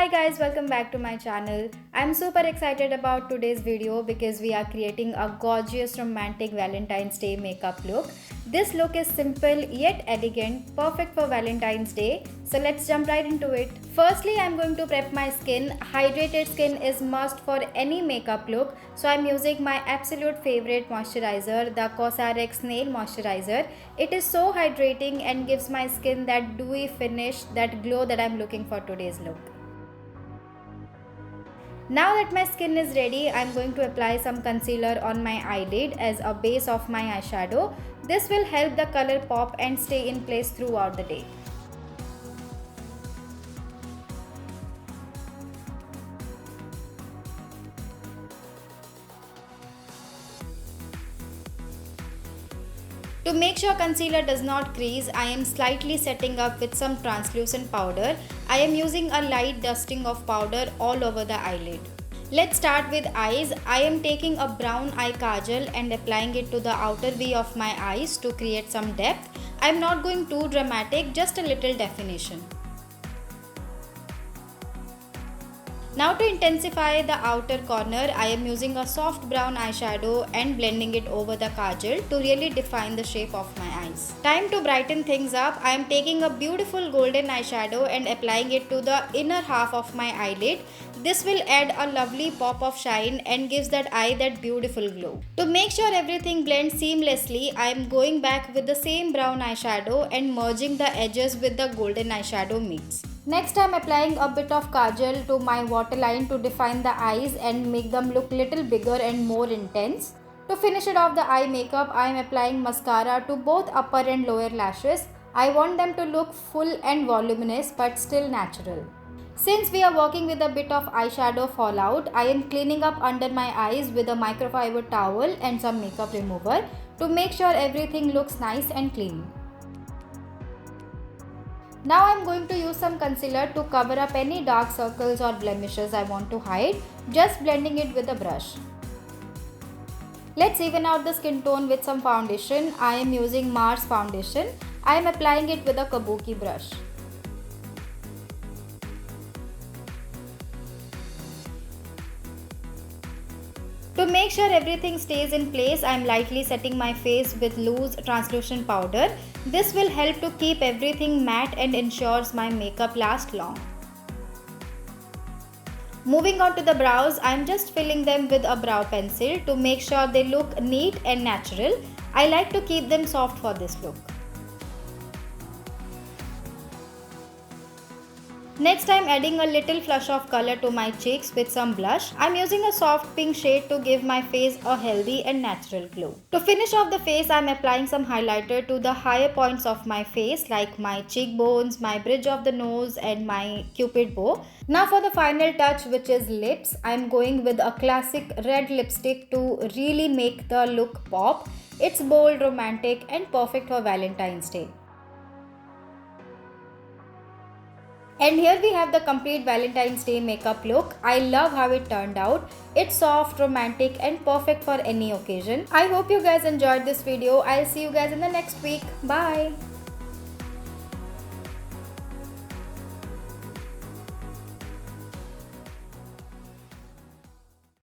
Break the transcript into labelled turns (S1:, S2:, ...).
S1: Hi guys, welcome back to my channel. I'm super excited about today's video because we are creating a gorgeous romantic Valentine's Day makeup look. This look is simple yet elegant, perfect for Valentine's Day. So let's jump right into it. Firstly, I'm going to prep my skin. Hydrated skin is must for any makeup look. So I'm using my absolute favorite moisturizer, the Cosrx Nail Moisturizer. It is so hydrating and gives my skin that dewy finish, that glow that I'm looking for today's look. Now that my skin is ready, I'm going to apply some concealer on my eyelid as a base of my eyeshadow. This will help the color pop and stay in place throughout the day. To make sure concealer does not crease, I am slightly setting up with some translucent powder. I am using a light dusting of powder all over the eyelid. Let's start with eyes. I am taking a brown eye kajal and applying it to the outer V of my eyes to create some depth. I am not going too dramatic, just a little definition. Now to intensify the outer corner, I am using a soft brown eyeshadow and blending it over the kajal to really define the shape of my eyes. Time to brighten things up. I am taking a beautiful golden eyeshadow and applying it to the inner half of my eyelid. This will add a lovely pop of shine and gives that eye that beautiful glow. To make sure everything blends seamlessly, I am going back with the same brown eyeshadow and merging the edges with the golden eyeshadow mix. Next, I am applying a bit of kajal to my waterline to define the eyes and make them look little bigger and more intense. To finish it off the eye makeup, I am applying mascara to both upper and lower lashes. I want them to look full and voluminous but still natural. Since we are working with a bit of eyeshadow fallout, I am cleaning up under my eyes with a microfiber towel and some makeup remover to make sure everything looks nice and clean. Now I am going to use some concealer to cover up any dark circles or blemishes I want to hide, just blending it with a brush. Let's even out the skin tone with some foundation. I am using Mars foundation. I am applying it with a kabuki brush. To make sure everything stays in place, I am lightly setting my face with loose translucent powder. This will help to keep everything matte and ensures my makeup lasts long. Moving on to the brows, I am just filling them with a brow pencil to make sure they look neat and natural. I like to keep them soft for this look. Next, I am adding a little flush of color to my cheeks with some blush. I am using a soft pink shade to give my face a healthy and natural glow. To finish off the face, I am applying some highlighter to the higher points of my face like my cheekbones, my bridge of the nose and my cupid bow. Now for the final touch, which is lips, I am going with a classic red lipstick to really make the look pop. It's bold, romantic and perfect for Valentine's Day. And here we have the complete Valentine's Day makeup look. I love how it turned out. It's soft, romantic and perfect for any occasion. I hope you guys enjoyed this video. I'll see you guys in the next week. Bye.